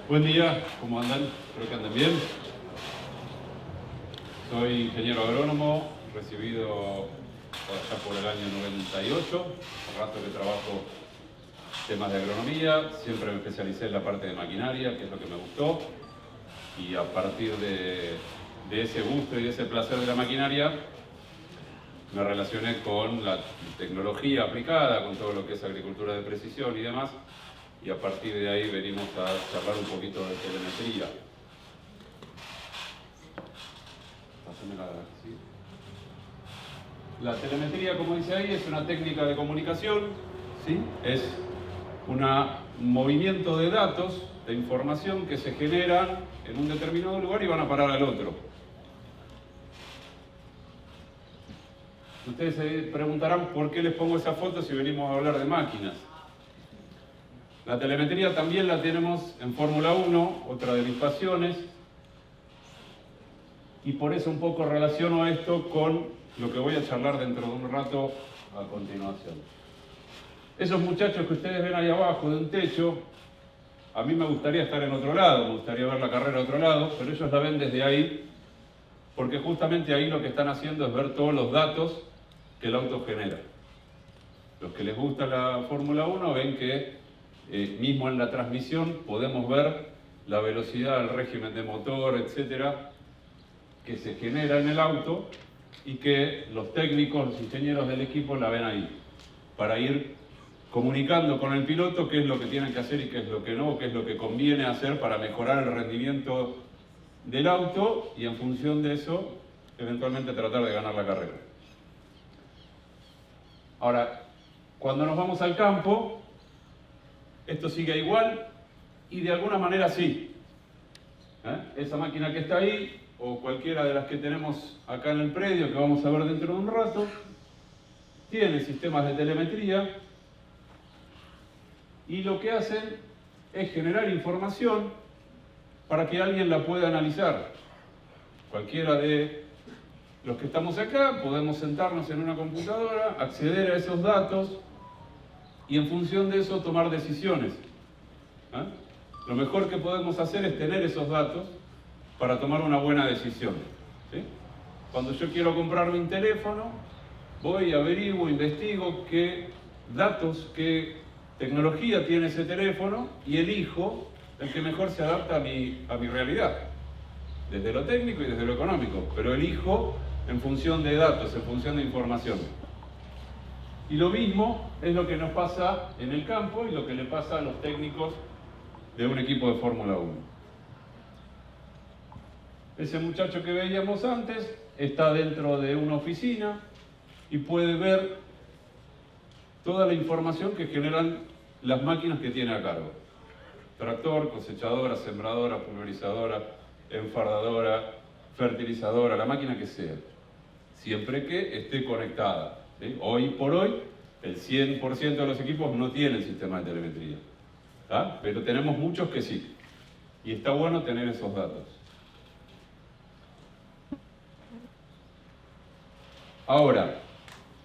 Buen día, ¿cómo andan? Espero que anden bien. Soy ingeniero agrónomo, recibido allá por el año 98, hace rato que trabajo temas de agronomía, siempre me especialicé en la parte de maquinaria, que es lo que me gustó, y a partir de ese gusto y de ese placer de la maquinaria, me relacioné con la tecnología aplicada, con todo lo que es agricultura de precisión y demás, y a partir de ahí venimos a charlar un poquito de telemetría. ¿Sí? La telemetría, como dice ahí, es una técnica de comunicación, ¿sí? Es un movimiento de datos, de información que se generan en un determinado lugar y van a parar al otro. Ustedes se preguntarán por qué les pongo esa foto si venimos a hablar de máquinas. La telemetría también la tenemos en Fórmula 1, otra de mis pasiones, y por eso un poco relaciono esto con lo que voy a charlar dentro de un rato a continuación. Esos muchachos que ustedes ven ahí abajo de un techo, a mí me gustaría estar en otro lado, me gustaría ver la carrera de otro lado, pero ellos la ven desde ahí, porque justamente ahí lo que están haciendo es ver todos los datos que el auto genera. Los que les gusta la Fórmula 1 ven que mismo en la transmisión podemos ver la velocidad, el régimen de motor, etcétera, que se genera en el auto y que los técnicos, los ingenieros del equipo la ven ahí, para ir comunicando con el piloto qué es lo que tienen que hacer y qué es lo que no, qué es lo que conviene hacer para mejorar el rendimiento del auto y en función de eso, eventualmente tratar de ganar la carrera. Ahora, cuando nos vamos al campo, esto sigue igual y de alguna manera sí. Esa máquina que está ahí, o cualquiera de las que tenemos acá en el predio, que vamos a ver dentro de un rato, tiene sistemas de telemetría y lo que hacen es generar información para que alguien la pueda analizar. Cualquiera de los que estamos acá podemos sentarnos en una computadora, acceder a esos datos y en función de eso tomar decisiones. Lo mejor que podemos hacer es tener esos datos para tomar una buena decisión. ¿Sí? Cuando yo quiero comprarme un teléfono, voy, averiguo, investigo qué datos, qué tecnología tiene ese teléfono y elijo el que mejor se adapta a mi realidad, desde lo técnico y desde lo económico, pero elijo en función de datos, en función de información. Y lo mismo es lo que nos pasa en el campo y lo que le pasa a los técnicos de un equipo de Fórmula 1. Ese muchacho que veíamos antes está dentro de una oficina y puede ver toda la información que generan las máquinas que tiene a cargo. Tractor, cosechadora, sembradora, pulverizadora, enfardadora, fertilizadora, la máquina que sea, siempre que esté conectada. ¿Sí? Hoy por hoy, el 100% de los equipos no tienen sistema de telemetría, ¿tá? Pero tenemos muchos que sí, y está bueno tener esos datos. Ahora,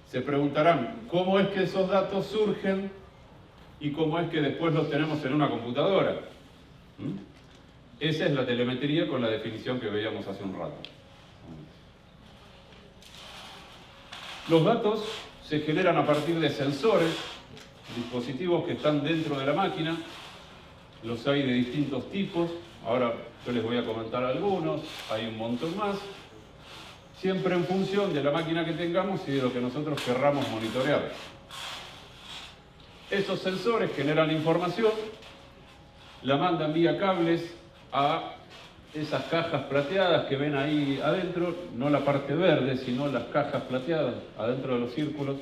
se preguntarán, ¿cómo es que esos datos surgen y cómo es que después los tenemos en una computadora? Esa es la telemetría con la definición que veíamos hace un rato. Los datos se generan a partir de sensores, dispositivos que están dentro de la máquina. Los hay de distintos tipos, ahora yo les voy a comentar algunos, hay un montón más. Siempre en función de la máquina que tengamos y de lo que nosotros querramos monitorear. Esos sensores generan información, la mandan vía cables a esas cajas plateadas que ven ahí adentro, no la parte verde, sino las cajas plateadas adentro de los círculos,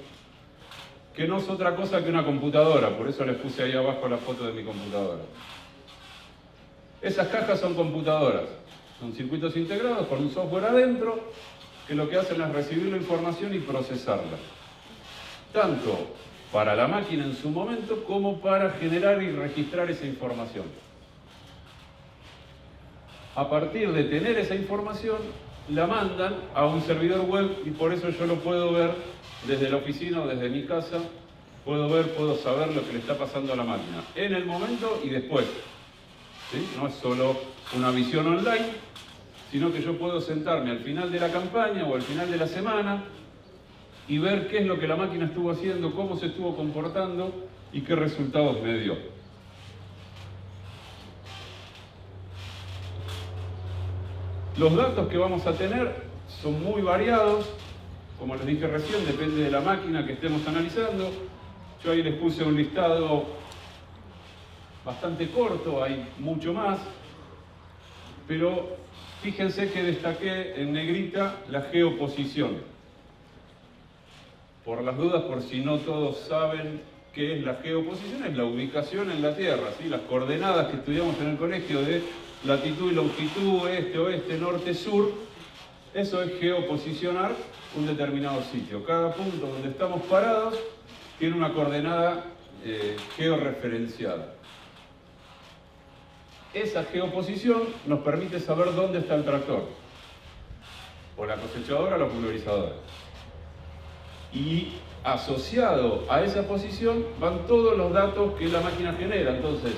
que no es otra cosa que una computadora, por eso les puse ahí abajo la foto de mi computadora. Esas cajas son computadoras, son circuitos integrados con un software adentro, que lo que hacen es recibir la información y procesarla. Tanto para la máquina en su momento, como para generar y registrar esa información. A partir de tener esa información, la mandan a un servidor web y por eso yo lo puedo ver desde la oficina o desde mi casa, puedo saber lo que le está pasando a la máquina, en el momento y después. ¿sí? No es solo una visión online, sino que yo puedo sentarme al final de la campaña o al final de la semana y ver qué es lo que la máquina estuvo haciendo, cómo se estuvo comportando y qué resultados me dio. Los datos que vamos a tener son muy variados, como les dije recién, depende de la máquina que estemos analizando. Yo ahí les puse un listado bastante corto, hay mucho más, pero fíjense que destaqué en negrita la geoposición. Por las dudas, por si no todos saben qué es la geoposición, es la ubicación en la Tierra, ¿sí? Las coordenadas que estudiamos en el colegio de latitud y longitud, este, oeste, norte, sur, eso es geoposicionar un determinado sitio. Cada punto donde estamos parados tiene una coordenada georreferenciada. Esa geoposición nos permite saber dónde está el tractor, o la cosechadora o la pulverizadora. Y asociado a esa posición van todos los datos que la máquina genera. Entonces,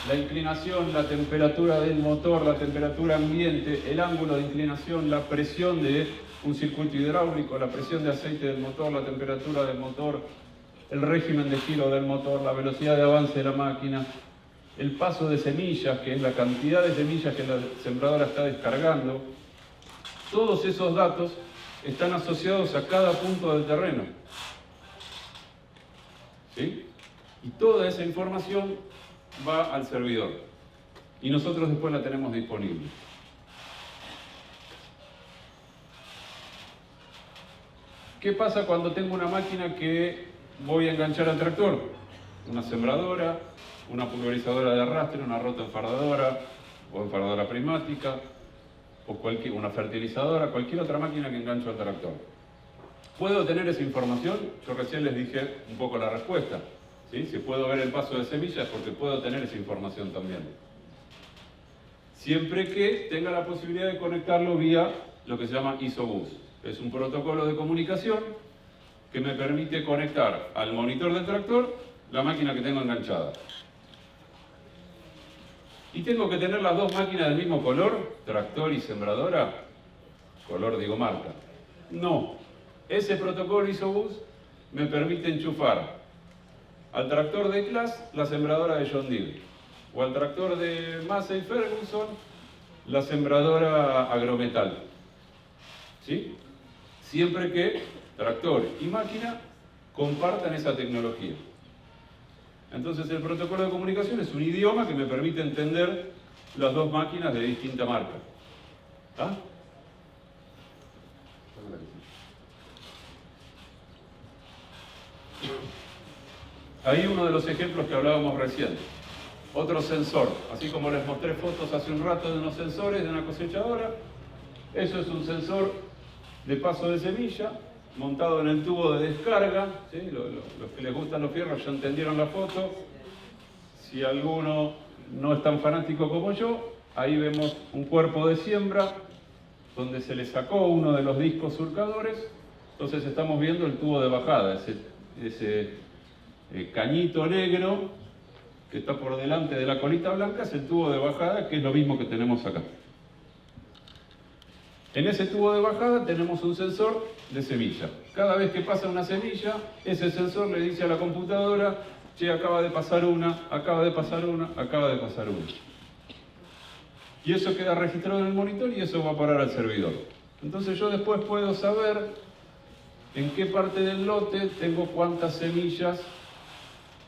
la inclinación, la temperatura del motor, la temperatura ambiente, el ángulo de inclinación, la presión de un circuito hidráulico, la presión de aceite del motor, la temperatura del motor, el régimen de giro del motor, la velocidad de avance de la máquina, el paso de semillas, que es la cantidad de semillas que la sembradora está descargando. Todos esos datos están asociados a cada punto del terreno, ¿sí? Y toda esa información va al servidor y nosotros después la tenemos disponible. ¿Qué pasa cuando tengo una máquina que voy a enganchar al tractor? Una sembradora, una pulverizadora de arrastre, una rotoenfardadora o enfardadora prismática, o una fertilizadora, cualquier otra máquina que engancho al tractor. ¿Puedo tener esa información? Yo recién les dije un poco la respuesta, ¿sí? Si puedo ver el paso de semillas, porque puedo tener esa información también. Siempre que tenga la posibilidad de conectarlo vía lo que se llama ISOBUS. Es un protocolo de comunicación que me permite conectar al monitor del tractor la máquina que tengo enganchada. ¿Y tengo que tener las dos máquinas del mismo color, tractor y sembradora? Color digo marca. No. Ese protocolo ISOBUS me permite enchufar al tractor de Claas la sembradora de John Deere, o al tractor de Massey Ferguson la sembradora Agrometal. ¿Sí? Siempre que tractor y máquina compartan esa tecnología. Entonces el protocolo de comunicación es un idioma que me permite entender las dos máquinas de distinta marca. ¿Ah? Ahí uno de los ejemplos que hablábamos recién. Otro sensor, así como les mostré fotos hace un rato de unos sensores de una cosechadora, eso es un sensor de paso de semilla montado en el tubo de descarga, ¿sí? Los que les gustan los fierros ya entendieron la foto. Si alguno no es tan fanático como yo, ahí vemos un cuerpo de siembra donde se le sacó uno de los discos surcadores. Entonces estamos viendo el tubo de bajada, ese cañito negro que está por delante de la colita blanca es el tubo de bajada, que es lo mismo que tenemos acá. En ese tubo de bajada tenemos un sensor de semilla. Cada vez que pasa una semilla, ese sensor le dice a la computadora: che, acaba de pasar una, acaba de pasar una, acaba de pasar una. Y eso queda registrado en el monitor y eso va a parar al servidor. Entonces yo después puedo saber en qué parte del lote tengo cuántas semillas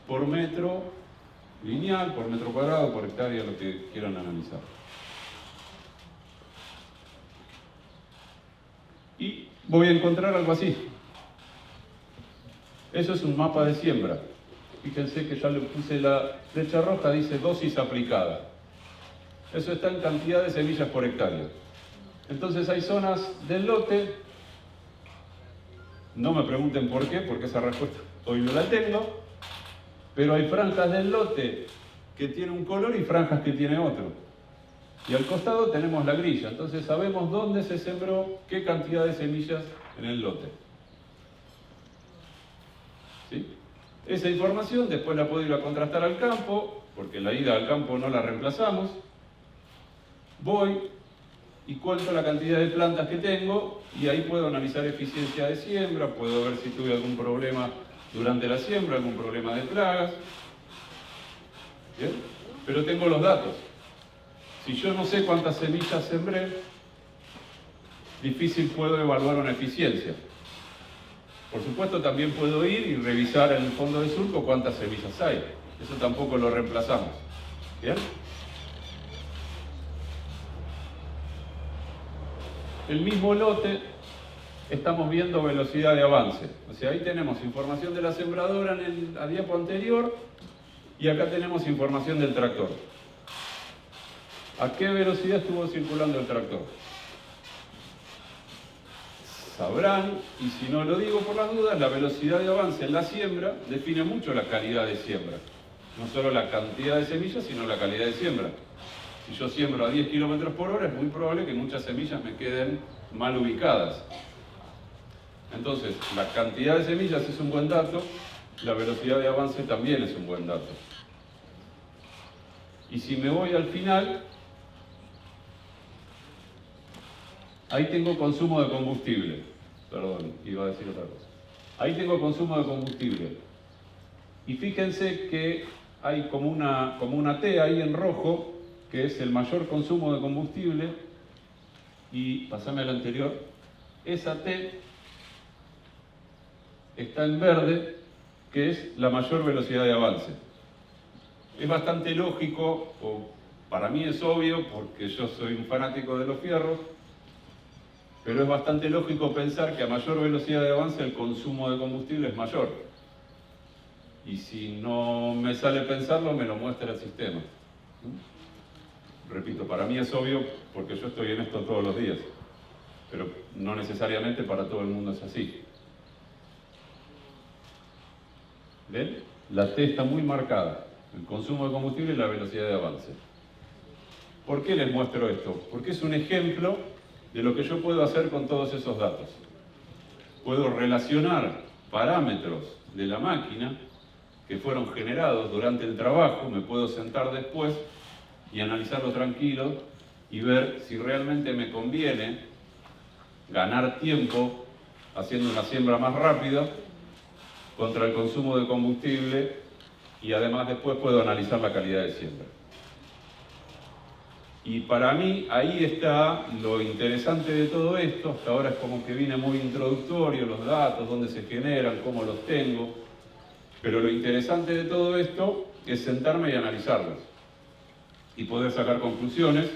por metro lineal, por metro cuadrado, por hectárea, lo que quieran analizar. Y voy a encontrar algo así. Eso es un mapa de siembra. Fíjense que ya le puse la flecha roja, dice dosis aplicada. Eso está en cantidad de semillas por hectárea. Entonces hay zonas del lote, no me pregunten por qué, porque esa respuesta hoy no la tengo, pero hay franjas del lote que tiene un color y franjas que tiene otro. Y al costado tenemos la grilla, entonces sabemos dónde se sembró qué cantidad de semillas en el lote. ¿Sí? Esa información después la puedo ir a contrastar al campo, porque la ida al campo no la reemplazamos. Voy y cuento la cantidad de plantas que tengo y ahí puedo analizar eficiencia de siembra, puedo ver si tuve algún problema durante la siembra, algún problema de plagas. ¿Bien? Pero tengo los datos. Si yo no sé cuántas semillas sembré, difícil puedo evaluar una eficiencia. Por supuesto, también puedo ir y revisar en el fondo del surco cuántas semillas hay. Eso tampoco lo reemplazamos. ¿Bien? El mismo lote, estamos viendo velocidad de avance. O sea, ahí tenemos información de la sembradora en el diapo anterior y acá tenemos información del tractor. ¿A qué velocidad estuvo circulando el tractor? Sabrán, y si no lo digo por las dudas, la velocidad de avance en la siembra define mucho la calidad de siembra. No solo la cantidad de semillas, sino la calidad de siembra. Si yo siembro a 10 km/h, es muy probable que muchas semillas me queden mal ubicadas. Entonces, la cantidad de semillas es un buen dato, la velocidad de avance también es un buen dato. Y si me voy al final, ahí tengo consumo de combustible. Perdón, iba a decir otra cosa. Ahí tengo consumo de combustible. Y fíjense que hay como una T ahí en rojo, que es el mayor consumo de combustible. Y pasame al anterior. Esa T está en verde, que es la mayor velocidad de avance. Es bastante lógico, o para mí es obvio, porque yo soy un fanático de los fierros, pero es bastante lógico pensar que a mayor velocidad de avance el consumo de combustible es mayor. Y si no me sale pensarlo, me lo muestra el sistema. Repito, para mí es obvio porque yo estoy en esto todos los días, pero no necesariamente para todo el mundo es así. ¿Ven? La T está muy marcada, el consumo de combustible y la velocidad de avance. ¿Por qué les muestro esto? Porque es un ejemplo de lo que yo puedo hacer con todos esos datos. Puedo relacionar parámetros de la máquina que fueron generados durante el trabajo, me puedo sentar después y analizarlo tranquilo y ver si realmente me conviene ganar tiempo haciendo una siembra más rápida contra el consumo de combustible y además después puedo analizar la calidad de siembra. Y para mí ahí está lo interesante de todo esto. Hasta ahora es como que viene muy introductorio, los datos, dónde se generan, cómo los tengo. Pero lo interesante de todo esto es sentarme y analizarlos. Y poder sacar conclusiones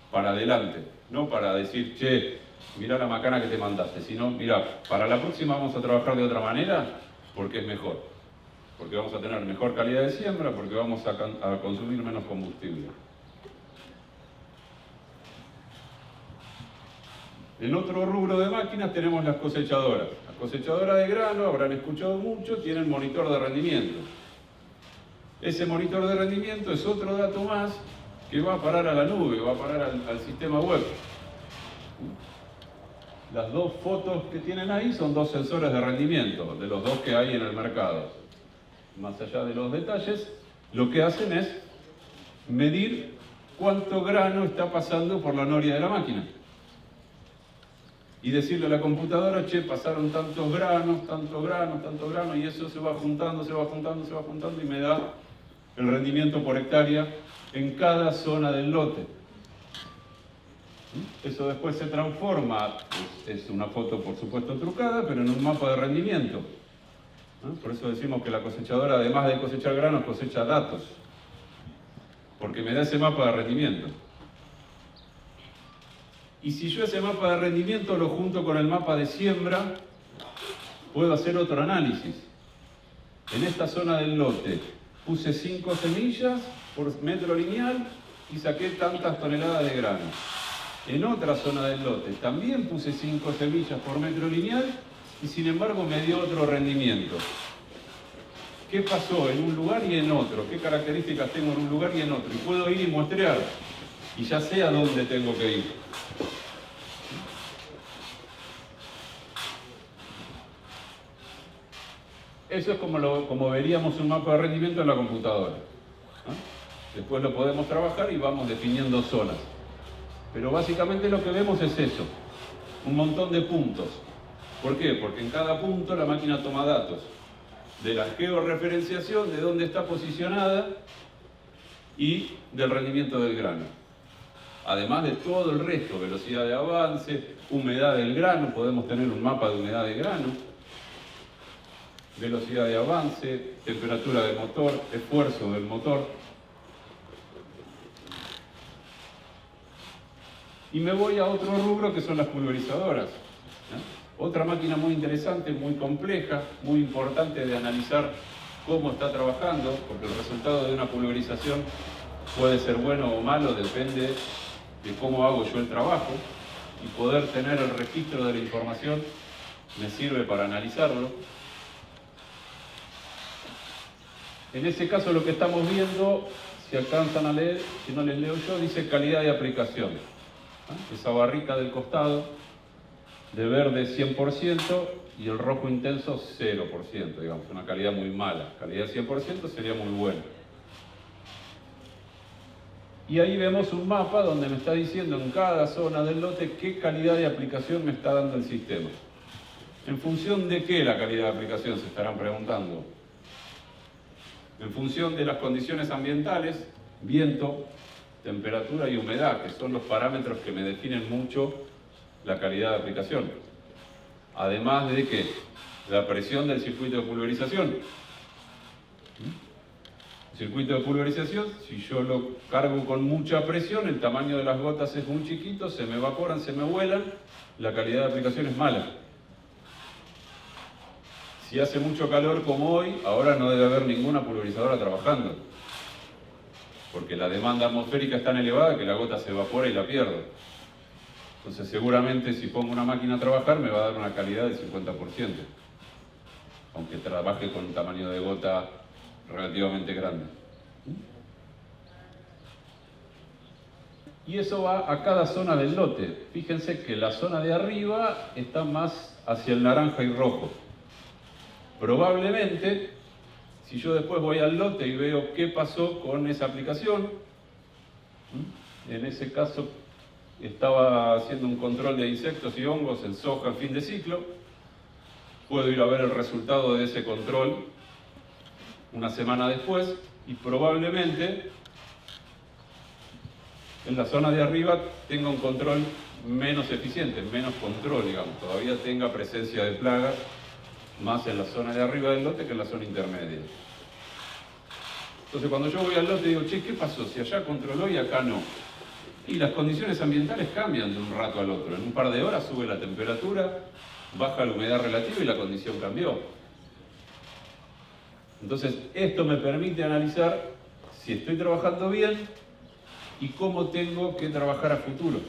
para adelante. No para decir, che, mirá la macana que te mandaste, sino, mirá, para la próxima vamos a trabajar de otra manera porque es mejor. Porque vamos a tener mejor calidad de siembra, porque vamos a consumir menos combustible. En otro rubro de máquinas tenemos las cosechadoras. Las cosechadoras de grano, habrán escuchado mucho, tienen monitor de rendimiento. Ese monitor de rendimiento es otro dato más que va a parar a la nube, va a parar al sistema web. Las dos fotos que tienen ahí son dos sensores de rendimiento, de los dos que hay en el mercado. Más allá de los detalles, lo que hacen es medir cuánto grano está pasando por la noria de la máquina. Y decirle a la computadora, che, pasaron tantos granos, tantos granos, tantos granos, y eso se va juntando, se va juntando, se va juntando, y me da el rendimiento por hectárea en cada zona del lote. Eso después se transforma, es una foto por supuesto trucada, pero en un mapa de rendimiento. Por eso decimos que la cosechadora, además de cosechar granos, cosecha datos, porque me da ese mapa de rendimiento. Y si yo ese mapa de rendimiento lo junto con el mapa de siembra, puedo hacer otro análisis. En esta zona del lote puse 5 semillas por metro lineal y saqué tantas toneladas de grano. En otra zona del lote también puse 5 semillas por metro lineal y sin embargo me dio otro rendimiento. ¿Qué pasó en un lugar y en otro? ¿Qué características tengo en un lugar y en otro? Y puedo ir y muestrear y ya sé a dónde tengo que ir. Eso es como veríamos un mapa de rendimiento en la computadora, ¿no? Después lo podemos trabajar y vamos definiendo zonas. Pero básicamente lo que vemos es eso, un montón de puntos. ¿Por qué? Porque en cada punto la máquina toma datos de la georreferenciación, de dónde está posicionada y del rendimiento del grano. Además de todo el resto, velocidad de avance, humedad del grano, podemos tener un mapa de humedad de grano, velocidad de avance, temperatura del motor, esfuerzo del motor. Y me voy a otro rubro que son las pulverizadoras, ¿no? Otra máquina muy interesante, muy compleja, muy importante de analizar cómo está trabajando, porque el resultado de una pulverización puede ser bueno o malo, depende de cómo hago yo el trabajo, y poder tener el registro de la información me sirve para analizarlo. En ese caso lo que estamos viendo, si alcanzan a leer, si no les leo yo, dice calidad de aplicación. Esa barrita del costado, de verde 100% y el rojo intenso 0%, digamos, una calidad muy mala. Calidad 100% sería muy buena. Y ahí vemos un mapa donde me está diciendo en cada zona del lote qué calidad de aplicación me está dando el sistema. ¿En función de qué la calidad de aplicación? Se estarán preguntando. En función de las condiciones ambientales, viento, temperatura y humedad, que son los parámetros que me definen mucho la calidad de aplicación. Además de que la presión del circuito de pulverización. El circuito de pulverización, si yo lo cargo con mucha presión, el tamaño de las gotas es muy chiquito, se me evaporan, se me vuelan, la calidad de aplicación es mala. Si hace mucho calor como hoy, ahora no debe haber ninguna pulverizadora trabajando, porque la demanda atmosférica es tan elevada que la gota se evapora y la pierdo. Entonces seguramente si pongo una máquina a trabajar me va a dar una calidad del 50%, aunque trabaje con un tamaño de gota relativamente grande. Y eso va a cada zona del lote. Fíjense que la zona de arriba está más hacia el naranja y rojo. Probablemente, si yo después voy al lote y veo qué pasó con esa aplicación, en ese caso estaba haciendo un control de insectos y hongos en soja en fin de ciclo, puedo ir a ver el resultado de ese control una semana después y probablemente en la zona de arriba tenga un control menos eficiente, menos control, digamos, todavía tenga presencia de plagas más en la zona de arriba del lote que en la zona intermedia. Entonces cuando yo voy al lote digo, che, ¿qué pasó? Si allá controló y acá no. Y las condiciones ambientales cambian de un rato al otro. En un par de horas sube la temperatura, baja la humedad relativa y la condición cambió. Entonces esto me permite analizar si estoy trabajando bien y cómo tengo que trabajar a futuro.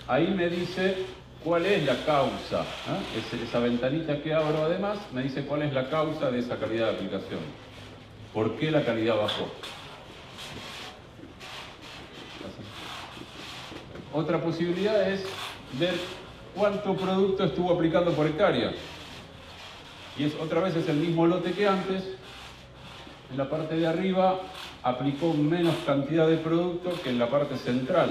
Ahí me dice cuál es la causa, ¿eh? Esa ventanita que abro además me dice cuál es la causa de esa calidad de aplicación. ¿Por qué la calidad bajó? Otra posibilidad es ver cuánto producto estuvo aplicando por hectárea. Y otra vez es el mismo lote que antes. En la parte de arriba aplicó menos cantidad de producto que en la parte central.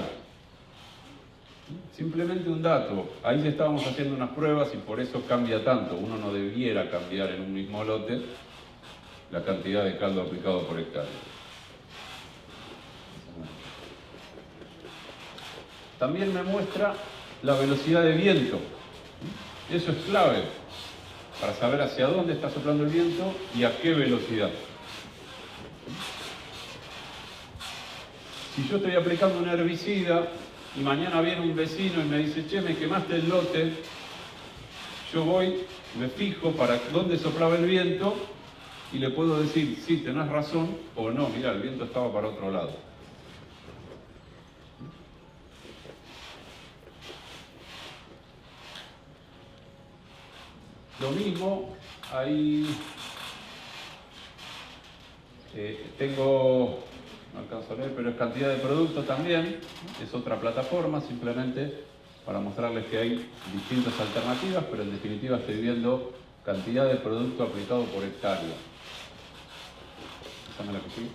Simplemente un dato. Ahí estábamos haciendo unas pruebas y por eso cambia tanto. Uno no debiera cambiar en un mismo lote la cantidad de caldo aplicado por hectárea. También me muestra la velocidad de viento. Eso es clave para saber hacia dónde está soplando el viento y a qué velocidad. Si yo estoy aplicando un herbicida y mañana viene un vecino y me dice, che, me quemaste el lote, yo voy, me fijo para dónde soplaba el viento y le puedo decir, sí, tenés razón, o no, mira, el viento estaba para otro lado. Lo mismo, ahí tengo, no alcanzo a leer, pero es cantidad de producto también, es otra plataforma, simplemente para mostrarles que hay distintas alternativas, pero en definitiva estoy viendo cantidad de producto aplicado por hectárea. Pásame la que sigue.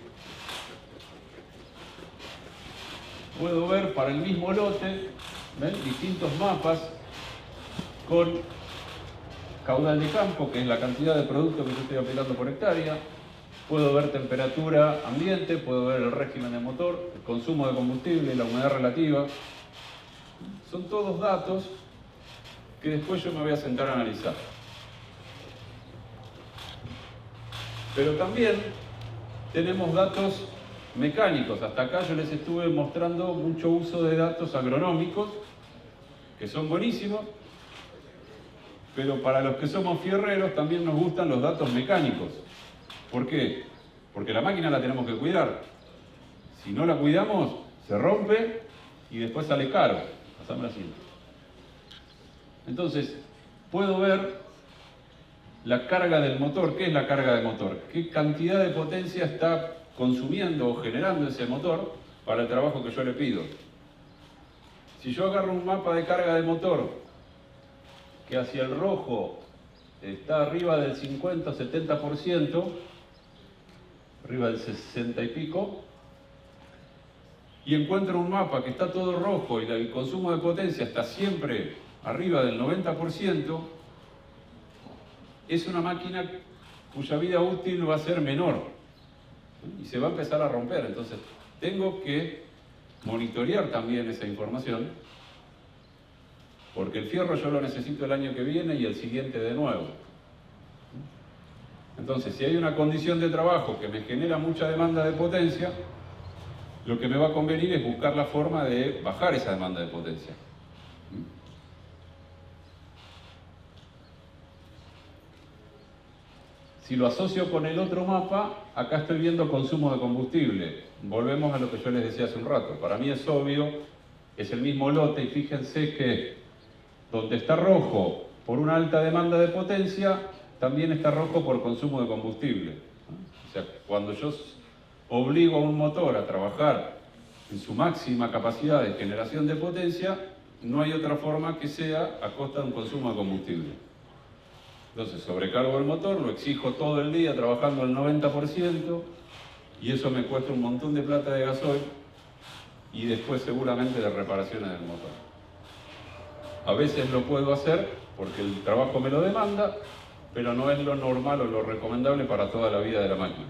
Puedo ver para el mismo lote, ¿ven?, distintos mapas con caudal de campo, que es la cantidad de producto que yo estoy aplicando por hectárea. Puedo ver temperatura ambiente, puedo ver el régimen de motor, el consumo de combustible, la humedad relativa. Son todos datos que después yo me voy a sentar a analizar. Pero también tenemos datos mecánicos. Hasta acá yo les estuve mostrando mucho uso de datos agronómicos, que son buenísimos, pero para los que somos fierreros también nos gustan los datos mecánicos. ¿Por qué? Porque la máquina la tenemos que cuidar. Si no la cuidamos, se rompe y después sale caro. Pasame la siguiente. Entonces, puedo ver la carga del motor. ¿Qué es la carga del motor? ¿Qué cantidad de potencia está consumiendo o generando ese motor para el trabajo que yo le pido? Si yo agarro un mapa de carga de motor que hacia el rojo está arriba del 50-70%, arriba del 60 y pico, y encuentro un mapa que está todo rojo y el consumo de potencia está siempre arriba del 90%, es una máquina cuya vida útil va a ser menor y se va a empezar a romper. Entonces tengo que monitorear también esa información, porque el fierro yo lo necesito el año que viene y el siguiente de nuevo. Entonces, si hay una condición de trabajo que me genera mucha demanda de potencia, lo que me va a convenir es buscar la forma de bajar esa demanda de potencia. Si lo asocio con el otro mapa, acá estoy viendo consumo de combustible. Volvemos a lo que yo les decía hace un rato. Para mí es obvio, es el mismo lote, y fíjense que donde está rojo por una alta demanda de potencia, también está rojo por consumo de combustible. O sea, cuando yo obligo a un motor a trabajar en su máxima capacidad de generación de potencia, no hay otra forma que sea a costa de un consumo de combustible. Entonces sobrecargo el motor, lo exijo todo el día trabajando al 90%, y eso me cuesta un montón de plata de gasoil y después seguramente de reparaciones del motor. A veces lo puedo hacer porque el trabajo me lo demanda, pero no es lo normal o lo recomendable para toda la vida de la máquina.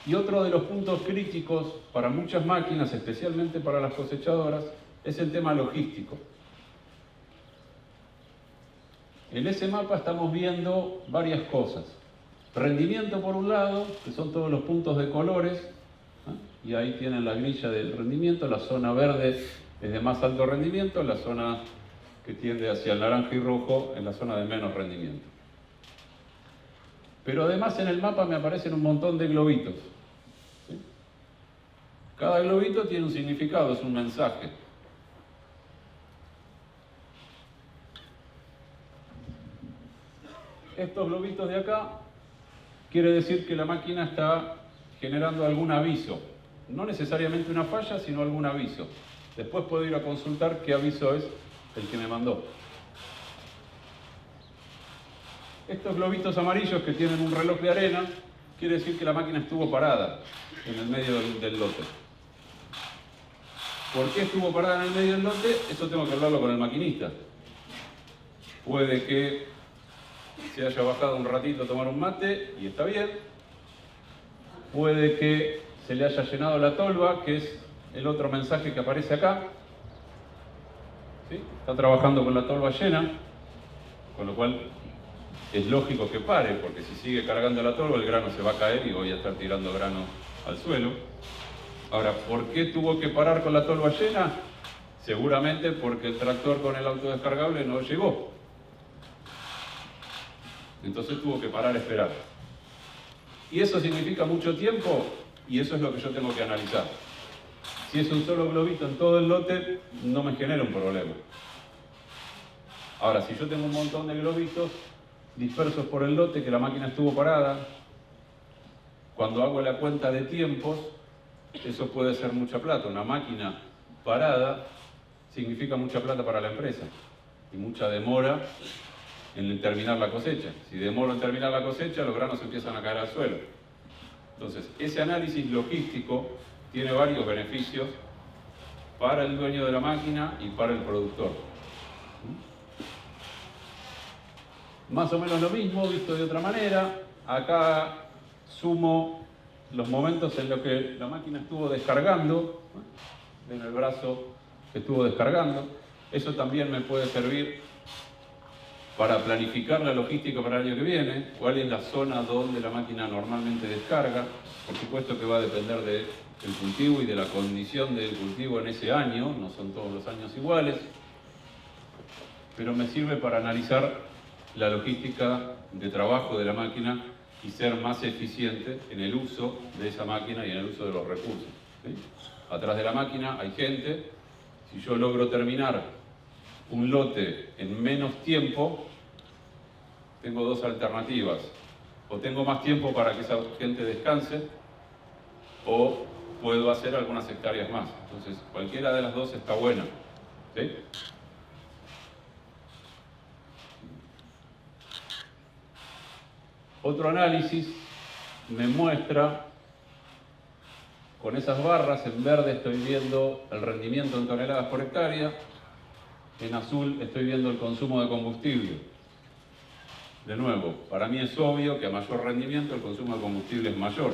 Y otro de los puntos críticos para muchas máquinas, especialmente para las cosechadoras, es el tema logístico. En ese mapa estamos viendo varias cosas. Rendimiento por un lado, que son todos los puntos de colores, y ahí tienen la grilla del rendimiento. La zona verde es de más alto rendimiento, la zona que tiende hacia el naranja y rojo es la zona de menos rendimiento. Pero además en el mapa me aparecen un montón de globitos. ¿Sí? Cada globito tiene un significado, es un mensaje. Estos globitos de acá quiere decir que la máquina está generando algún aviso. No necesariamente una falla, sino algún aviso. Después puedo ir a consultar qué aviso es el que me mandó. Estos globitos amarillos que tienen un reloj de arena, quiere decir que la máquina estuvo parada en el medio del lote. ¿Por qué estuvo parada en el medio del lote? Eso tengo que hablarlo con el maquinista. Puede que se haya bajado un ratito a tomar un mate y está bien. Puede que se le haya llenado la tolva, que es el otro mensaje que aparece acá. ¿Sí? Está trabajando con la tolva llena, con lo cual es lógico que pare, porque si sigue cargando la tolva el grano se va a caer y voy a estar tirando grano al suelo. Ahora, ¿por qué tuvo que parar con la tolva llena? Seguramente porque el tractor con el auto descargable no llegó. Entonces tuvo que parar a esperar. Y eso significa mucho tiempo, y eso es lo que yo tengo que analizar. Si es un solo globito en todo el lote, no me genera un problema. Ahora, si yo tengo un montón de globitos dispersos por el lote, que la máquina estuvo parada, Cuando hago la cuenta de tiempos, eso puede ser mucha plata. Una máquina parada significa mucha plata para la empresa y mucha demora en terminar la cosecha. Si demoro en terminar la cosecha, los granos empiezan a caer al suelo. Entonces, ese análisis logístico tiene varios beneficios para el dueño de la máquina y para el productor. Más o menos lo mismo, visto de otra manera. Acá sumo los momentos en los que la máquina estuvo descargando, en el brazo que estuvo descargando. Eso también me puede servir para planificar la logística para el año que viene, cuál es la zona donde la máquina normalmente descarga. Por supuesto que va a depender del cultivo y de la condición del cultivo en ese año, no son todos los años iguales, pero me sirve para analizar la logística de trabajo de la máquina y ser más eficiente en el uso de esa máquina y en el uso de los recursos. ¿Sí? Atrás de la máquina hay gente. Si yo logro terminar un lote en menos tiempo, tengo dos alternativas. O tengo más tiempo para que esa gente descanse, o puedo hacer algunas hectáreas más. Entonces, cualquiera de las dos está buena. ¿Sí? Otro análisis me muestra, con esas barras, en verde estoy viendo el rendimiento en toneladas por hectárea, en azul estoy viendo el consumo de combustible. De nuevo, para mí es obvio que a mayor rendimiento el consumo de combustible es mayor.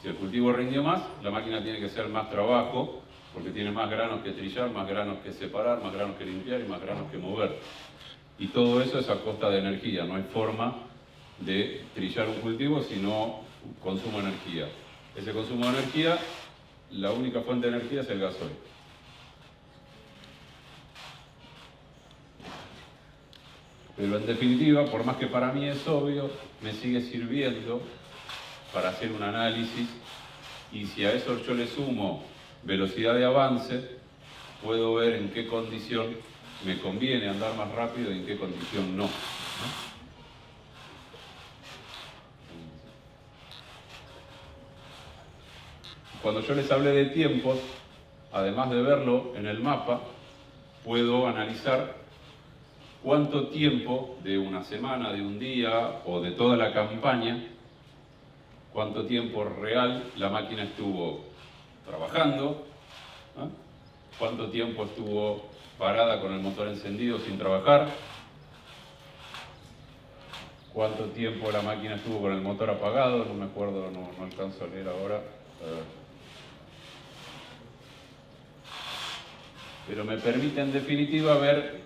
Si el cultivo rindió más, la máquina tiene que hacer más trabajo, porque tiene más granos que trillar, más granos que separar, más granos que limpiar y más granos que mover. Y todo eso es a costa de energía, no hay forma de trillar un cultivo si no consumo energía. Ese consumo de energía, la única fuente de energía es el gasoil. Pero en definitiva, por más que para mí es obvio, me sigue sirviendo para hacer un análisis, y si a eso yo le sumo velocidad de avance, puedo ver en qué condición me conviene andar más rápido y en qué condición no. Cuando yo les hablé de tiempos, además de verlo en el mapa, puedo analizar cuánto tiempo de una semana, de un día o de toda la campaña, cuánto tiempo real la máquina estuvo trabajando, ¿no? Cuánto tiempo estuvo parada con el motor encendido sin trabajar, cuánto tiempo la máquina estuvo con el motor apagado, no me acuerdo, no alcanzo a leer ahora. Pero me permite en definitiva ver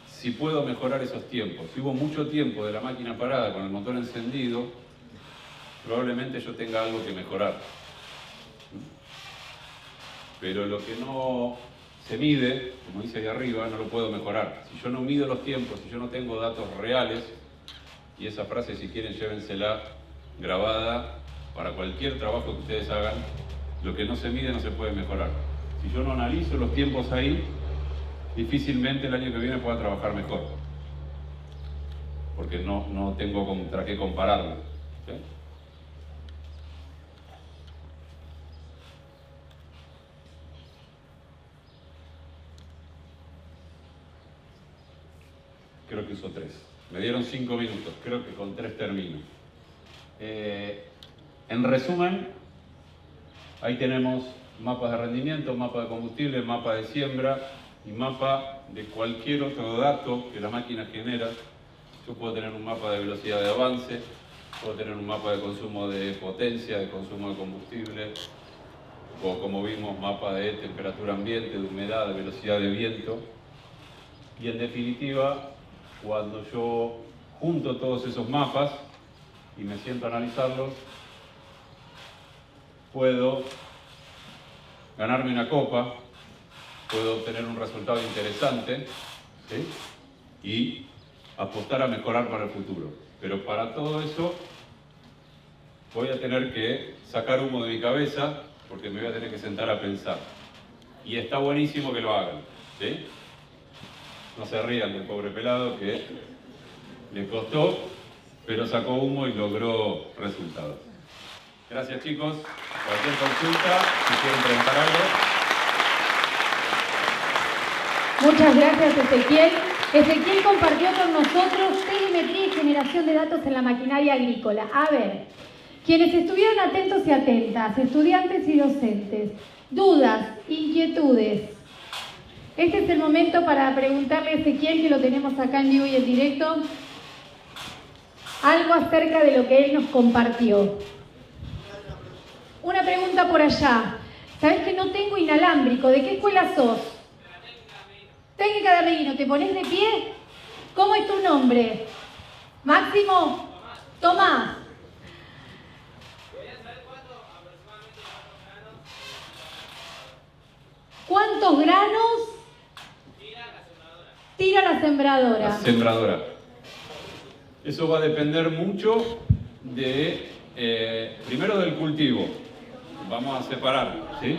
si puedo mejorar esos tiempos. Si hubo mucho tiempo de la máquina parada con el motor encendido, probablemente yo tenga algo que mejorar. Pero lo que no se mide, como dice ahí arriba, no lo puedo mejorar. Si yo no mido los tiempos, si yo no tengo datos reales, y esa frase si quieren llévensela grabada para cualquier trabajo que ustedes hagan, lo que no se mide no se puede mejorar. Si yo no analizo los tiempos ahí, difícilmente el año que viene pueda trabajar mejor, porque no tengo contra qué compararlo. ¿Sí? Creo que uso 3. Me dieron 5 minutos, creo que con 3 termino. En resumen, ahí tenemos mapas de rendimiento, mapa de combustible, mapa de siembra y mapa de cualquier otro dato que la máquina genera. Yo puedo tener un mapa de velocidad de avance, puedo tener un mapa de consumo de potencia, de consumo de combustible, o como vimos, mapa de temperatura ambiente, de humedad, de velocidad de viento. Y en definitiva, cuando yo junto todos esos mapas y me siento a analizarlos, puedo ganarme una copa, puedo obtener un resultado interesante, ¿sí? Y apostar a mejorar para el futuro. Pero para todo eso voy a tener que sacar humo de mi cabeza, porque me voy a tener que sentar a pensar. Y está buenísimo que lo hagan, ¿sí? No se rían del pobre pelado que le costó, pero sacó humo y logró resultados. Gracias, chicos. Cualquier consulta, si quieren preguntar algo. Muchas gracias, Ezequiel. Ezequiel compartió con nosotros telemetría y generación de datos en la maquinaria agrícola. A ver, quienes estuvieron atentos y atentas, estudiantes y docentes, dudas, inquietudes. Este es el momento para preguntarle a Ezequiel, que lo tenemos acá en vivo y en directo, algo acerca de lo que él nos compartió. Una pregunta por allá. ¿Sabés que no tengo inalámbrico? ¿De qué escuela sos? Técnica de Arreguino. ¿Te pones de pie? ¿Cómo es tu nombre? ¿Máximo? Tomás. ¿Cuántos granos tira la sembradora? La sembradora. Eso va a depender mucho de, primero del cultivo. Vamos a separar, ¿sí?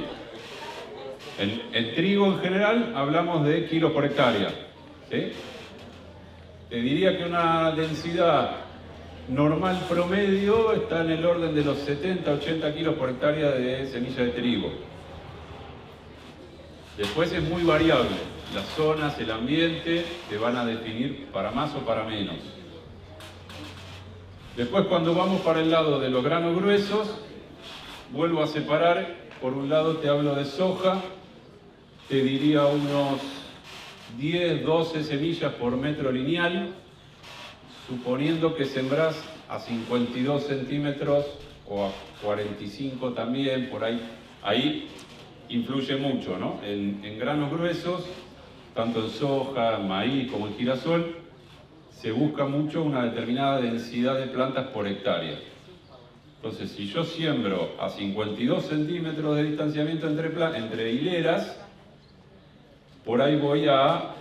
El trigo en general hablamos de kilos por hectárea, ¿sí? Te diría que una densidad normal promedio está en el orden de los 70-80 kilos por hectárea de semilla de trigo. Después es muy variable. Las zonas, el ambiente, te van a definir para más o para menos. Después, cuando vamos para el lado de los granos gruesos, vuelvo a separar. Por un lado te hablo de soja, te diría unos 10-12 semillas por metro lineal, suponiendo que sembrás a 52 centímetros o a 45 también, por ahí. Ahí influye mucho, ¿no? En granos gruesos, tanto en soja, maíz como en girasol, se busca mucho una determinada densidad de plantas por hectárea. Entonces, si yo siembro a 52 centímetros de distanciamiento entre hileras, por ahí voy a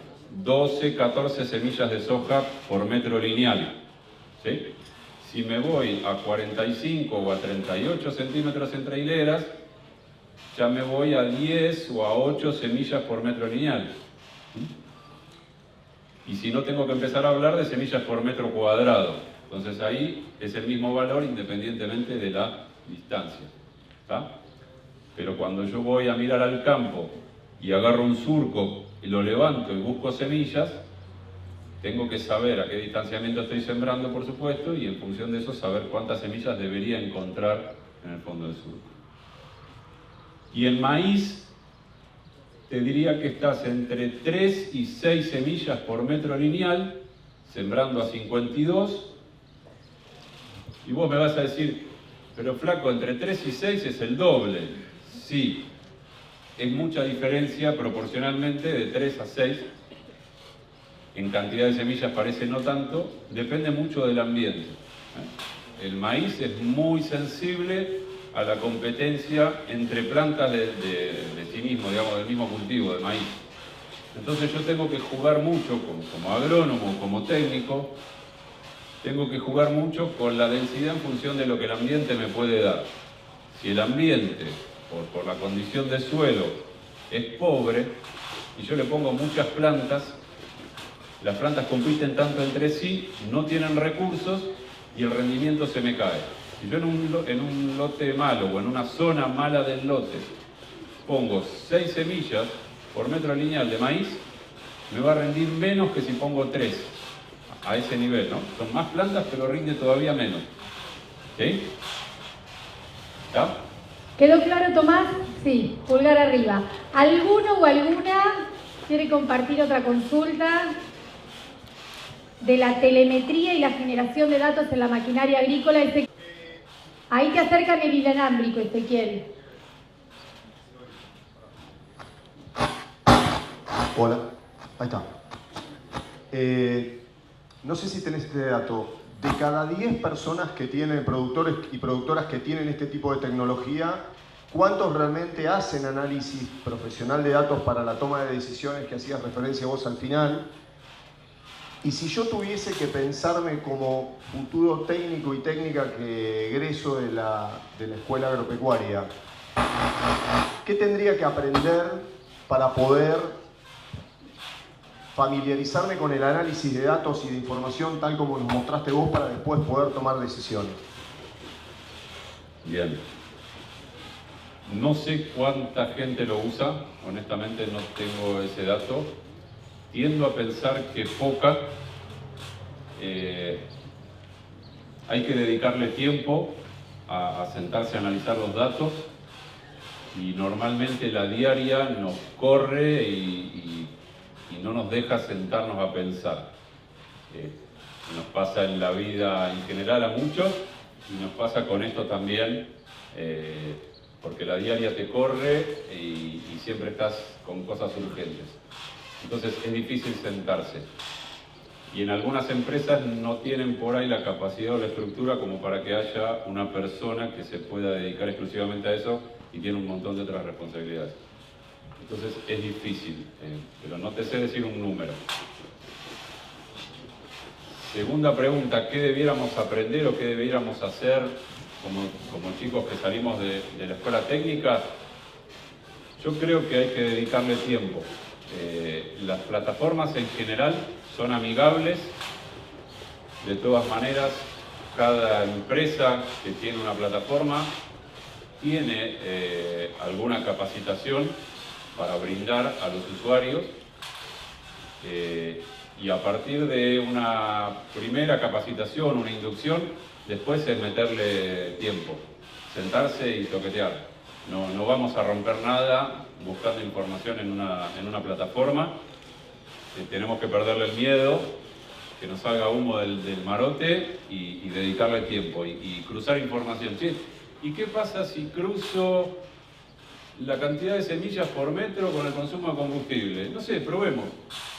12-14 semillas de soja por metro lineal, ¿sí? Si me voy a 45 o a 38 centímetros entre hileras, ya me voy a 10 o a 8 semillas por metro lineal. Y si no, tengo que empezar a hablar de semillas por metro cuadrado. Entonces ahí es el mismo valor independientemente de la distancia, ¿está? Pero cuando yo voy a mirar al campo y agarro un surco y lo levanto y busco semillas, tengo que saber a qué distanciamiento estoy sembrando, por supuesto, y en función de eso saber cuántas semillas debería encontrar en el fondo del surco. Y en maíz, te diría que estás entre 3 y 6 semillas por metro lineal, sembrando a 52. Y vos me vas a decir, pero flaco, entre 3 y 6 es el doble. Sí, es mucha diferencia proporcionalmente de 3 a 6. En cantidad de semillas parece no tanto, depende mucho del ambiente. El maíz es muy sensible a la competencia entre plantas de sí mismo, digamos, del mismo cultivo, de maíz. Entonces yo tengo que jugar mucho, como agrónomo, como técnico, tengo que jugar mucho con la densidad en función de lo que el ambiente me puede dar. Si el ambiente, por la condición de suelo, es pobre, y yo le pongo muchas plantas, las plantas compiten tanto entre sí, no tienen recursos, y el rendimiento se me cae. Si yo en un lote malo o en una zona mala del lote pongo 6 semillas por metro lineal de maíz, me va a rendir menos que si pongo 3 a ese nivel, ¿no? Son más plantas, pero rinde todavía menos. ¿Sí? ¿Está? ¿Quedó claro, Tomás? Sí, pulgar arriba. ¿Alguno o alguna quiere compartir otra consulta de la telemetría y la generación de datos en la maquinaria agrícola? Ahí te acercan el inalámbrico, Ezequiel. Hola, ahí está. No sé si tenés este dato. De cada 10 personas que tienen, productores y productoras que tienen este tipo de tecnología, ¿cuántos realmente hacen análisis profesional de datos para la toma de decisiones que hacías referencia vos al final? Y si yo tuviese que pensarme como futuro técnico y técnica que egreso de la escuela agropecuaria, ¿qué tendría que aprender para poder familiarizarme con el análisis de datos y de información tal como nos mostraste vos para después poder tomar decisiones? Bien. No sé cuánta gente lo usa, honestamente no tengo ese dato. Tiendo a pensar que poca. Hay que dedicarle tiempo a sentarse a analizar los datos y normalmente la diaria nos corre y no nos deja sentarnos a pensar. Nos pasa en la vida en general a muchos y nos pasa con esto también, porque la diaria te corre y siempre estás con cosas urgentes. Entonces es difícil sentarse. Y en algunas empresas no tienen por ahí la capacidad o la estructura como para que haya una persona que se pueda dedicar exclusivamente a eso y tiene un montón de otras responsabilidades. Entonces es difícil, pero no te sé decir un número. Segunda pregunta, ¿qué debiéramos aprender o qué debiéramos hacer como chicos que salimos de la escuela técnica? Yo creo que hay que dedicarle tiempo. Las plataformas en general son amigables. De todas maneras, cada empresa que tiene una plataforma tiene alguna capacitación para brindar a los usuarios y a partir de una primera capacitación, una inducción, después es meterle tiempo, sentarse y toquetear. No vamos a romper nada buscando información en una plataforma. Tenemos que perderle el miedo, que nos salga humo del marote y dedicarle tiempo y cruzar información. Che, ¿y qué pasa si cruzo la cantidad de semillas por metro con el consumo de combustible? No sé, probemos.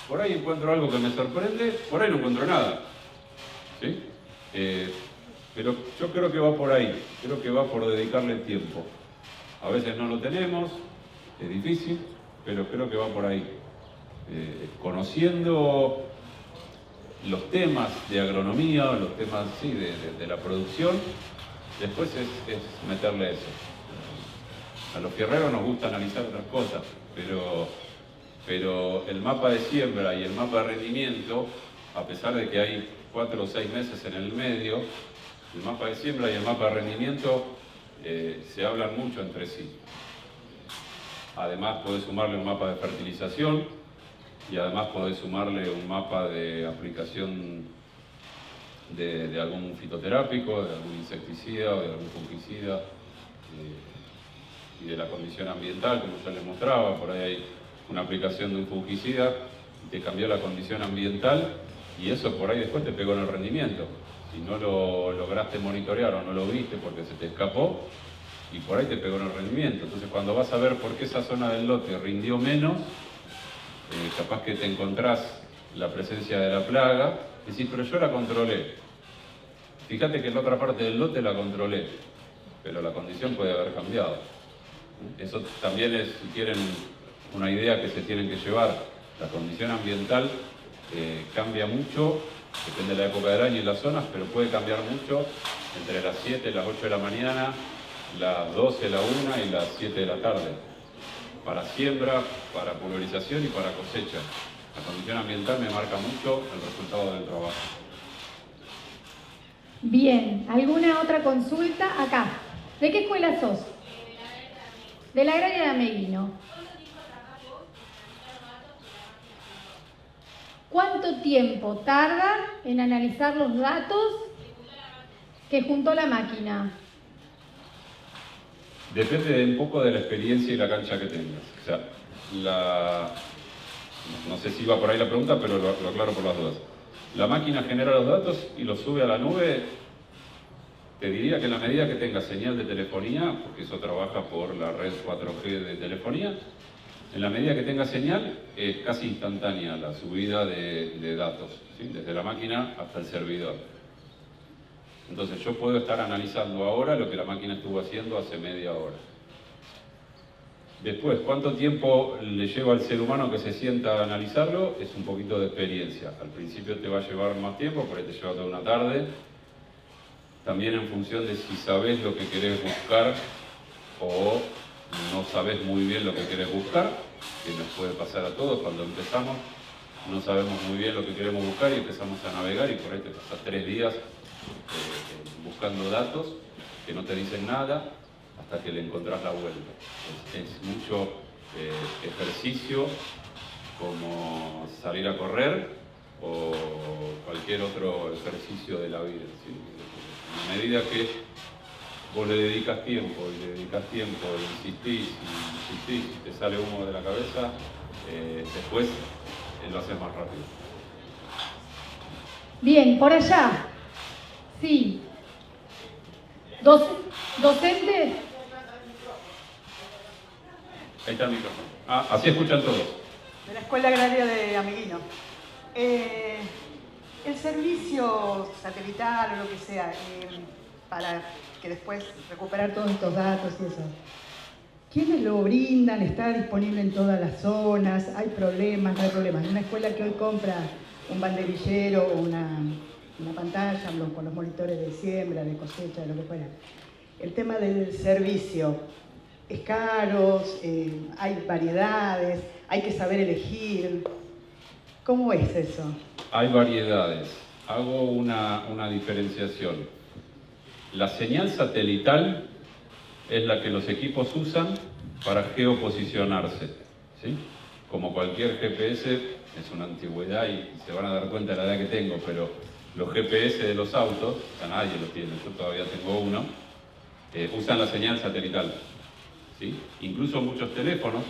Por ahí encuentro algo que me sorprende, por ahí no encuentro nada. ¿Sí? Pero yo creo que va por ahí, creo que va por dedicarle tiempo. A veces no lo tenemos, es difícil, pero creo que va por ahí. Conociendo los temas de agronomía, los temas sí, de la producción, después es meterle eso. A los fierreros nos gusta analizar otras cosas, pero el mapa de siembra y el mapa de rendimiento, a pesar de que hay 4 o 6 meses en el medio, el mapa de siembra y el mapa de rendimiento se hablan mucho entre sí. Además podés sumarle un mapa de fertilización y además podés sumarle un mapa de aplicación de algún fitoterápico, de algún insecticida o de algún fungicida y de la condición ambiental, como ya les mostraba. Por ahí hay una aplicación de un fungicida y te cambió la condición ambiental y eso por ahí después te pegó en el rendimiento. Si no lo lograste monitorear o no lo viste porque se te escapó, y por ahí te pegó en el rendimiento. Entonces cuando vas a ver por qué esa zona del lote rindió menos, capaz que te encontrás la presencia de la plaga, y decís, pero yo la controlé. Fíjate que en la otra parte del lote la controlé, pero la condición puede haber cambiado. Eso también es, si quieren, una idea que se tienen que llevar. La condición ambiental cambia mucho, depende de la época del año y las zonas, pero puede cambiar mucho entre las 7 y las 8 de la mañana, las 12, la 1 y las 7 de la tarde, para siembra, para pulverización y para cosecha. La condición ambiental me marca mucho el resultado del trabajo. Bien, ¿alguna otra consulta? Acá. ¿De qué escuela sos? De la Agraria de Ameguino. ¿Cuánto tiempo tarda en analizar los datos que juntó la máquina? Depende un poco de la experiencia y la cancha que tengas. O sea, no sé si va por ahí la pregunta, pero lo aclaro por las dudas. La máquina genera los datos y los sube a la nube. Te diría que en la medida que tenga señal de telefonía, porque eso trabaja por la red 4G de telefonía, en la medida que tenga señal es casi instantánea la subida de datos, ¿sí? Desde la máquina hasta el servidor. Entonces yo puedo estar analizando ahora lo que la máquina estuvo haciendo hace media hora. Después, ¿cuánto tiempo le lleva al ser humano que se sienta a analizarlo? Es un poquito de experiencia. Al principio te va a llevar más tiempo, por ahí te lleva toda una tarde. También en función de si sabés lo que querés buscar o no sabés muy bien lo que querés buscar, que nos puede pasar a todos cuando empezamos. No sabemos muy bien lo que queremos buscar y empezamos a navegar y por ahí te pasas 3 días buscando datos. que no te dicen nada hasta que le encontrás la vuelta. Es mucho ejercicio, como salir a correr o cualquier otro ejercicio de la vida, ¿sí? A medida que vos le dedicas tiempo y insistís y te sale humo de la cabeza, después lo haces más rápido. Bien, por allá. Sí. ¿Docente? Ahí está el micrófono. Así escuchan todos. De la Escuela Agraria de Ameguino. El servicio satelital o lo que sea, para que después recuperar todos estos datos y eso, ¿quiénes lo brindan? ¿Está disponible en todas las zonas? ¿Hay problemas? ¿No hay problemas? Una escuela que hoy compra un banderillero o una pantalla con los monitores de siembra, de cosecha, de lo que fuera. El tema del servicio, ¿es caro? ¿Hay variedades? ¿Hay que saber elegir? ¿Cómo es eso? Hay variedades. Hago una diferenciación. La señal satelital es la que los equipos usan para geoposicionarse, ¿sí? Como cualquier GPS, es una antigüedad y se van a dar cuenta de la edad que tengo, pero los GPS de los autos, ya nadie los tiene, yo todavía tengo uno, usan la señal satelital, ¿sí? Incluso muchos teléfonos,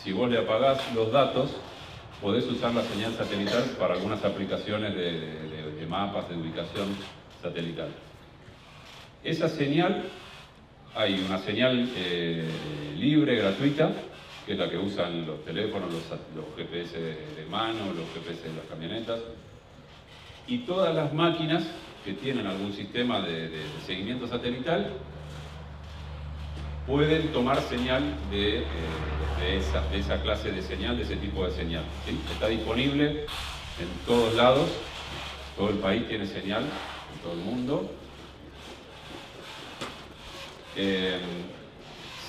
si vos le apagás los datos, podés usar la señal satelital para algunas aplicaciones de mapas, de ubicación satelital. Esa señal, hay una señal libre, gratuita, que es la que usan los teléfonos, los GPS de mano, los GPS de las camionetas, y todas las máquinas que tienen algún sistema de seguimiento satelital pueden tomar señal de esa clase de señal, de ese tipo de señal, ¿sí? Está disponible en todos lados, todo el país tiene señal, en todo el mundo.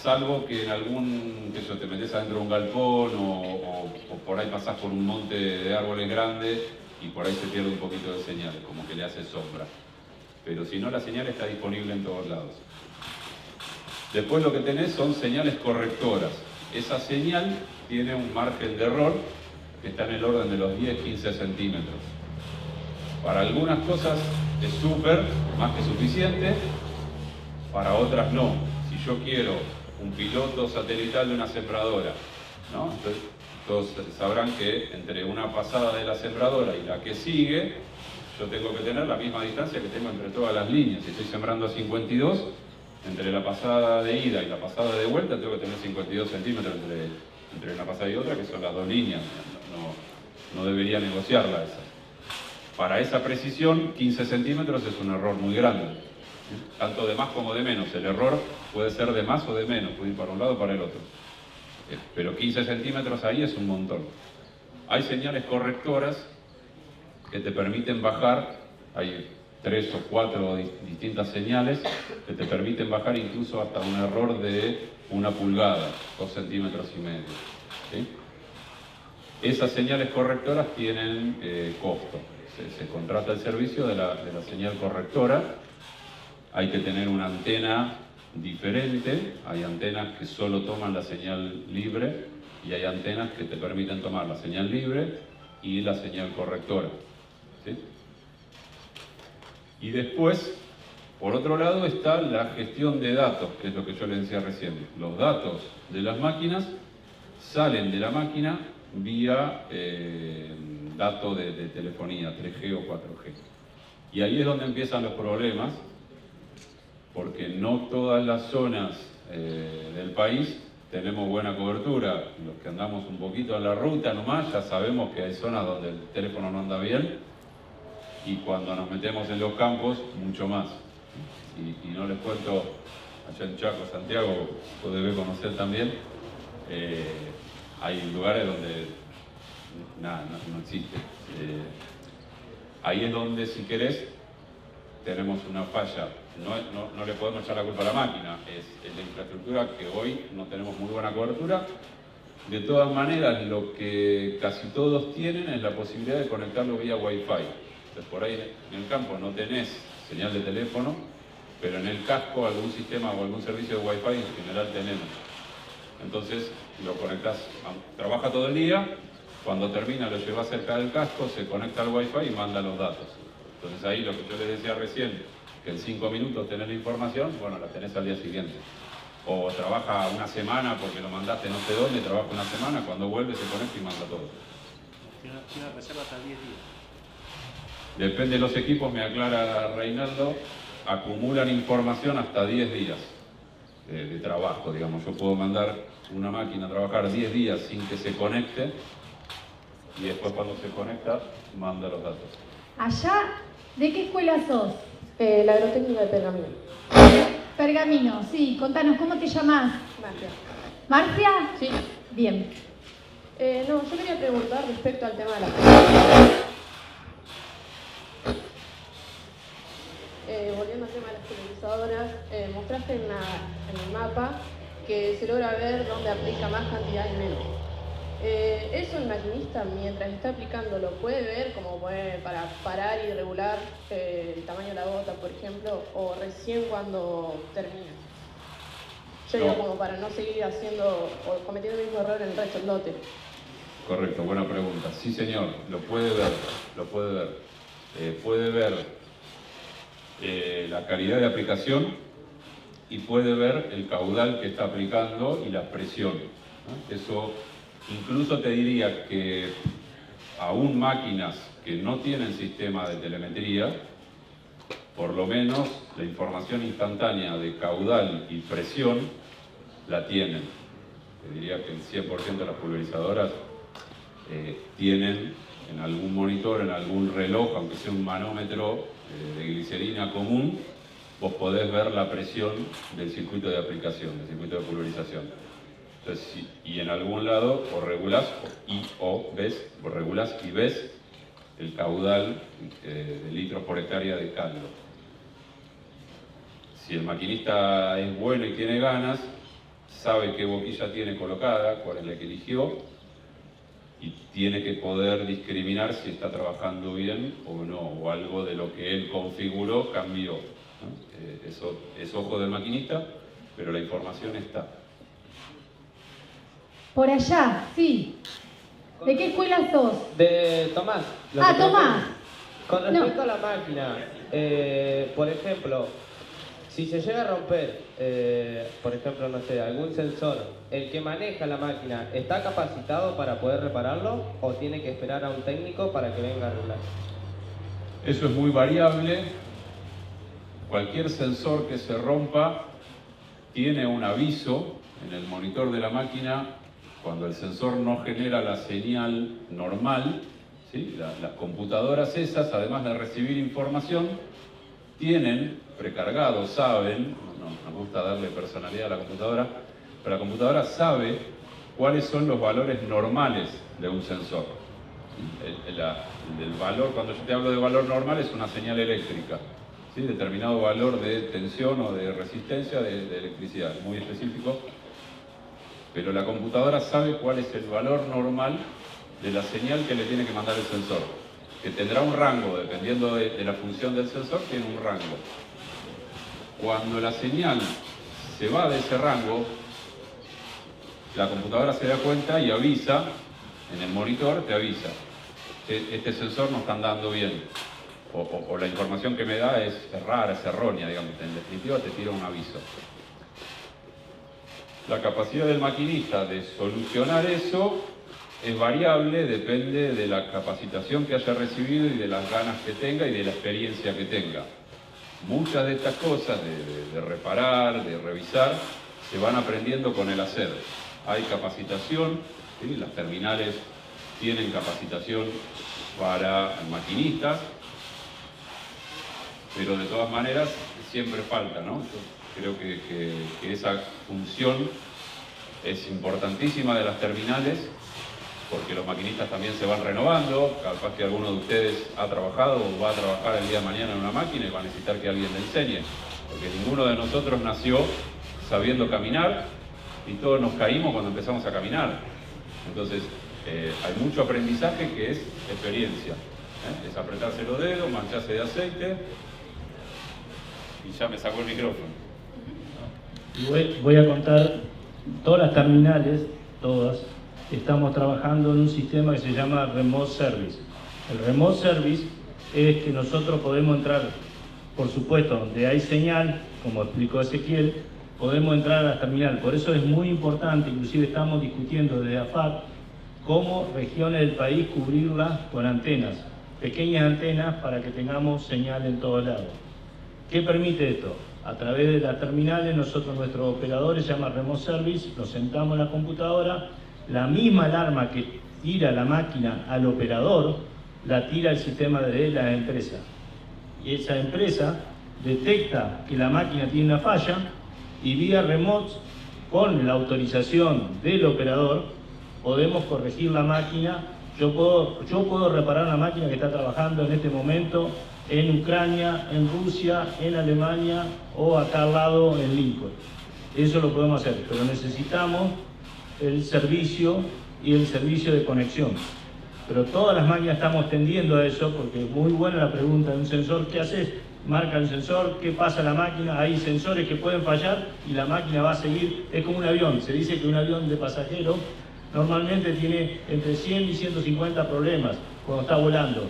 Salvo que en algún, que te metes adentro de un galpón o por ahí pasás por un monte de árboles grandes y por ahí se pierde un poquito de señal, como que le hace sombra. Pero si no, la señal está disponible en todos lados. Después lo que tenés son señales correctoras. Esa señal tiene un margen de error que está en el orden de los 10-15 centímetros. Para algunas cosas es súper, más que suficiente, para otras no. Si yo quiero un piloto satelital de una sembradora, ¿no? Entonces, todos sabrán que entre una pasada de la sembradora y la que sigue, yo tengo que tener la misma distancia que tengo entre todas las líneas. Si estoy sembrando a 52, entre la pasada de ida y la pasada de vuelta tengo que tener 52 centímetros entre una pasada y otra, que son las dos líneas. No debería negociarla esa. Para esa precisión, 15 centímetros es un error muy grande. Tanto de más como de menos. El error puede ser de más o de menos, puede ir para un lado o para el otro. Pero 15 centímetros ahí es un montón. Hay señales correctoras que te permiten bajar, hay 3 o 4 distintas señales que te permiten bajar incluso hasta un error de 1 pulgada, 2,5 centímetros. ¿Sí? Esas señales correctoras tienen costo. Se contrata el servicio de la señal correctora. Hay que tener una antena diferente, hay antenas que solo toman la señal libre y hay antenas que te permiten tomar la señal libre y la señal correctora, ¿sí? Y después, por otro lado, está la gestión de datos, que es lo que yo les decía recién. Los datos de las máquinas salen de la máquina vía datos de telefonía, 3G o 4G. Y ahí es donde empiezan los problemas, porque no todas las zonas del país tenemos buena cobertura. Los que andamos un poquito en la ruta nomás, ya sabemos que hay zonas donde el teléfono no anda bien, y cuando nos metemos en los campos, mucho más. Y no les cuento, allá en Chaco, Santiago, vos debés conocer también, hay lugares donde nada, no existe. Ahí es donde, si querés, tenemos una falla. No le podemos echar la culpa a la máquina, es la infraestructura que hoy no tenemos muy buena cobertura. De todas maneras, lo que casi todos tienen es la posibilidad de conectarlo vía Wi-Fi. Entonces, por ahí en el campo no tenés señal de teléfono, pero en el casco algún sistema o algún servicio de Wi-Fi en general tenemos. Entonces lo conectás, trabaja todo el día, cuando termina lo llevas cerca del casco, se conecta al Wi-Fi y manda los datos. Entonces ahí lo que yo les decía recién, que en 5 minutos tenés la información, bueno, la tenés al día siguiente. O trabaja una semana porque lo mandaste no sé dónde, trabaja una semana, cuando vuelve se conecta y manda todo. Tiene una reserva hasta 10 días. Depende de los equipos, me aclara Reinaldo, acumulan información hasta 10 días de trabajo, digamos. Yo puedo mandar una máquina a trabajar 10 días sin que se conecte y después cuando se conecta manda los datos. Allá, ¿de qué escuela sos? La agrotécnica de Pergamino. Pergamino, sí, contanos, ¿cómo te llamás? Marcia. ¿Marcia? Sí. Bien. No, yo quería preguntar respecto al tema de la volviendo al tema de las polinizadoras, mostraste en el mapa que se logra ver dónde aplica más cantidad y menos. Eso el maquinista, mientras está aplicando, lo puede ver como para parar y regular el tamaño de la gota, por ejemplo, o recién cuando termina. Yo digo como para no seguir haciendo o cometiendo el mismo error en el resto del lote. Correcto, buena pregunta. Sí, señor, lo puede ver, lo puede ver. Puede ver la calidad de aplicación y puede ver el caudal que está aplicando y la presión, ¿no? Eso incluso te diría que aún máquinas que no tienen sistema de telemetría, por lo menos la información instantánea de caudal y presión la tienen. Te diría que el 100% de las pulverizadoras tienen en algún monitor, en algún reloj, aunque sea un manómetro de glicerina común, vos podés ver la presión del circuito de aplicación, del circuito de pulverización. Entonces, y en algún lado o regulás y ves el caudal de litros por hectárea de caldo. Si el maquinista es bueno y tiene ganas, sabe qué boquilla tiene colocada, cuál es la que eligió, y tiene que poder discriminar si está trabajando bien o no, o algo de lo que él configuró cambió, ¿no? Eso es ojo del maquinista, pero la información está. Por allá, sí. ¿De qué escuela sos? De Tomás. Tomás. Con respecto a la máquina, por ejemplo, si se llega a romper, por ejemplo, no sé, algún sensor, ¿el que maneja la máquina está capacitado para poder repararlo o tiene que esperar a un técnico para que venga a arreglar? Eso es muy variable. Cualquier sensor que se rompa tiene un aviso en el monitor de la máquina cuando el sensor no genera la señal normal, ¿sí? Las computadoras esas, además de recibir información, tienen precargado, saben, no nos gusta darle personalidad a la computadora, pero la computadora sabe cuáles son los valores normales de un sensor. El valor, cuando yo te hablo de valor normal, es una señal eléctrica, ¿sí? Determinado valor de tensión o de resistencia de electricidad, muy específico. Pero la computadora sabe cuál es el valor normal de la señal que le tiene que mandar el sensor, que tendrá un rango, dependiendo de la función del sensor, tiene un rango. Cuando la señal se va de ese rango, la computadora se da cuenta y avisa, en el monitor te avisa, este sensor no está andando bien, o la información que me da es rara, es errónea, digamos, en definitiva te tira un aviso. La capacidad del maquinista de solucionar eso es variable, depende de la capacitación que haya recibido y de las ganas que tenga y de la experiencia que tenga. Muchas de estas cosas de reparar, de revisar, se van aprendiendo con el hacer. Hay capacitación, ¿sí? Las terminales tienen capacitación para maquinistas, pero de todas maneras siempre falta, ¿no? Yo creo que esa función es importantísima de las terminales, porque los maquinistas también se van renovando. Capaz que alguno de ustedes ha trabajado o va a trabajar el día de mañana en una máquina y va a necesitar que alguien le enseñe, porque ninguno de nosotros nació sabiendo caminar y todos nos caímos cuando empezamos a caminar. Entonces hay mucho aprendizaje que es experiencia, es apretarse los dedos, mancharse de aceite Y ya me sacó el micrófono. Y voy a contar, todas las terminales, todas, estamos trabajando en un sistema que se llama Remote Service. El Remote Service es que nosotros podemos entrar, por supuesto, donde hay señal, como explicó Ezequiel, podemos entrar a la terminal. Por eso es muy importante, inclusive estamos discutiendo desde AFAP, cómo regiones del país cubrirlas con antenas, pequeñas antenas para que tengamos señal en todos lados. ¿Qué permite esto? A través de las terminales, nosotros, nuestros operadores, se llama Remote Service, nos sentamos en la computadora, la misma alarma que tira la máquina al operador, la tira el sistema de la empresa. Y esa empresa detecta que la máquina tiene una falla y vía remote, con la autorización del operador, podemos corregir la máquina. Yo puedo reparar una máquina que está trabajando en este momento en Ucrania, en Rusia, en Alemania o acá al lado en Lincoln. Eso lo podemos hacer, pero necesitamos el servicio y el servicio de conexión. Pero todas las máquinas estamos tendiendo a eso, porque es muy buena la pregunta de un sensor. ¿Qué haces? Marca el sensor, ¿qué pasa a la máquina? Hay sensores que pueden fallar y la máquina va a seguir. Es como un avión. Se dice que un avión de pasajeros normalmente tiene entre 100 y 150 problemas cuando está volando.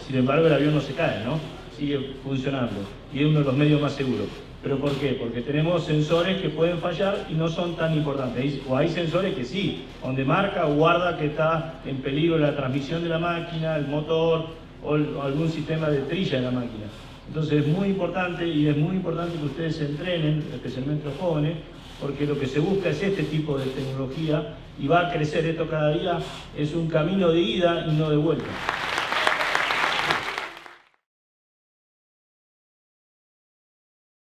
Sin embargo, el avión no se cae, ¿no? Sigue funcionando y es uno de los medios más seguros. ¿Pero por qué? Porque tenemos sensores que pueden fallar y no son tan importantes. O hay sensores que sí, donde marca o guarda que está en peligro la transmisión de la máquina, el motor o algún sistema de trilla de la máquina. Entonces es muy importante, y es muy importante que ustedes se entrenen, especialmente los jóvenes, porque lo que se busca es este tipo de tecnología y va a crecer esto cada día. Es un camino de ida y no de vuelta.